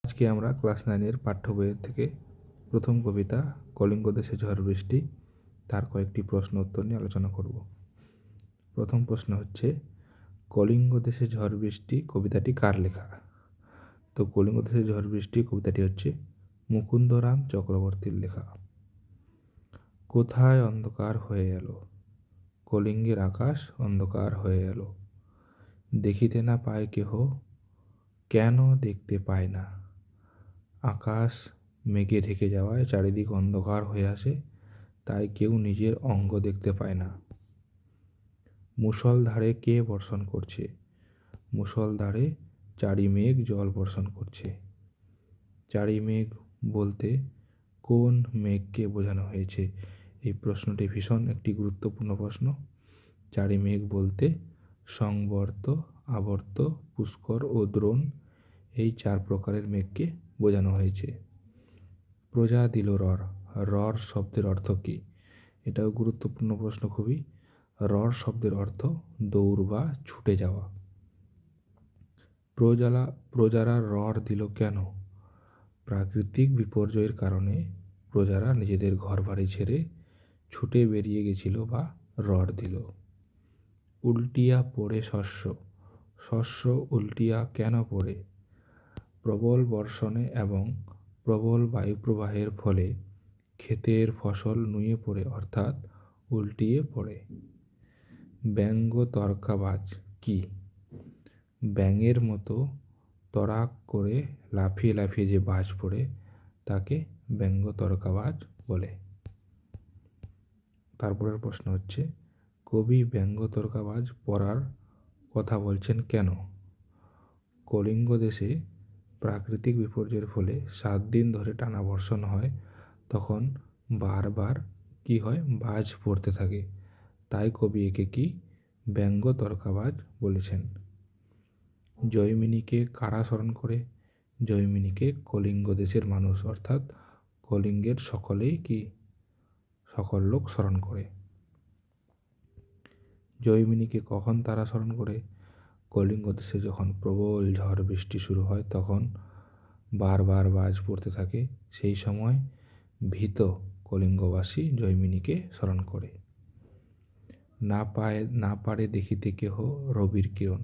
আজকে আমরা ক্লাস 9-এর পাঠ্য বইয়ের থেকে প্রথম কবিতা কলিঙ্গ দেশে ঝড় বৃষ্টি তার কয়েকটি প্রশ্ন উত্তর নিয়ে আলোচনা করব। প্রথম প্রশ্ন হচ্ছে, কলিঙ্গ দেশে ঝড় বৃষ্টি কবিতাটি কার লেখা? তো কলিঙ্গ দেশে ঝড় বৃষ্টি কবিতাটি হচ্ছে মুকুন্দরাম চক্রবর্তীর লেখা। কোথায় অন্ধকার হয়ে এলো, কলিঙ্গের আকাশ অন্ধকার হয়ে এলো। দেখিতে না পায় কেহ, কেন দেখতে পায় না। আকাশ মেঘে ঢেকে যাওয়ায় চারিদিক অন্ধকার হয়ে আসে, তাই কেউ নিজের অঙ্গ দেখতে পায় না। মুষলধারে কে বর্ষণ করছে? মুষলধারে চারি মেঘ জল বর্ষণ করছে। চারি মেঘ বলতে কোন মেঘকে বোঝানো হয়েছে? এই প্রশ্নটি ভীষণ একটি গুরুত্বপূর্ণ প্রশ্ন। চারি মেঘ বলতে সংবর্ত, আবর্ত, পুষ্কর ও দ্রোণ, এই 4 প্রকারের মেঘকে বোঝানো হয়েছে। প্রজা দিল রর, রর শব্দের অর্থ কী? এটাও গুরুত্বপূর্ণ প্রশ্ন খুবই। রর শব্দের অর্থ দৌড় বা ছুটে যাওয়া। প্রজারা রর দিল কেন? প্রাকৃতিক বিপর্যয়ের কারণে প্রজারা নিজেদের ঘরবাড়ি ছেড়ে ছুটে বেরিয়ে গেছিল বা রর দিল। উল্টিয়া পড়ে শস্য, শস্য উল্টিয়া কেন পড়ে? প্রবল বর্ষণে এবং প্রবল বায়ুপ্রবাহের ফলে ক্ষেতের ফসল নুয়ে পড়ে অর্থাৎ উল্টিয়ে পড়ে। ব্যঙ্গ তর্কাবাজ কি? ব্যাঙের মতো তরাক করে লাফিয়ে লাফিয়ে যে বাজ পড়ে তাকে ব্যঙ্গ তর্কাবাজ বলে। তারপরের প্রশ্ন হচ্ছে, কবি ব্যঙ্গ তর্কাবাজ পড়ার কথা বলছেন কেন? কলিঙ্গ দেশে প্রাকৃতিক বিপর্যয়ের ফলে 7 দিন ধরে টানা বর্ষণ হয়, তখন বারবার কি হয়, বাজ পড়তে থাকে, তাই কবি একে কি ব্যঙ্গ তর্কাবাজ বলেছেন। জয়মিনীকে কারা স্মরণ করে? জয়মিনীকে কলিঙ্গ দেশের মানুষ অর্থাৎ কলিঙ্গের সকলেই কি সকল লোক স্মরণ করে। জয়মিনীকে কখন তারা স্মরণ করে? কলিঙ্গ দেশে যখন প্রবল ঝড় বৃষ্টি শুরু হয় তখন বারবার বাজ পড়তে থাকে, সেই সময় ভীত কলিঙ্গবাসী জয়মিনীকে স্মরণ করে। না পারে দেখিতে কেহ রবির কিরণ,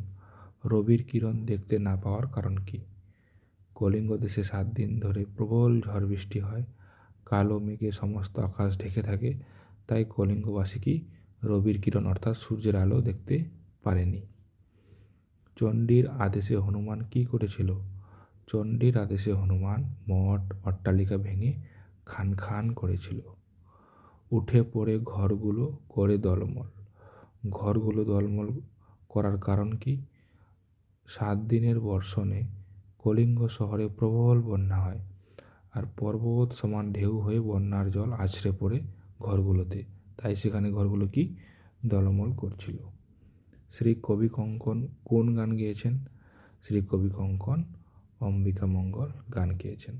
রবির কিরণ দেখতে না পাওয়ার কারণ কি? কলিঙ্গ দেশে 7 দিন ধরে প্রবল ঝড় বৃষ্টি হয়, কালো মেঘে সমস্ত আকাশ ঢেকে থাকে, তাই কলিঙ্গবাসী কি রবির কিরণ অর্থাৎ সূর্যের আলো দেখতে পারেনি। চণ্ডীর আদেশে হনুমান কি করেছিল? চণ্ডীর আদেশে হনুমান মঠ অট্টালিকা ভেঙে খান খান করেছিল। উঠে পড়ে ঘরগুলো করে দলমল, ঘরগুলো দলমল করার কারণ কি? 7 দিনের বর্ষণে কলিঙ্গ শহরে প্রবল বন্যা হয়, আর পর্বত সমান ঢেউ হয়ে বন্যার জল আছড়ে পড়ে ঘরগুলোতে, তাই সেখানে ঘরগুলো কি দলমল করছিল। শ্রী কবি কঙ্কন কোন গান গেয়েছেন? শ্রী কবি কঙ্কন অম্বিকা মঙ্গল গান গেয়েছেন।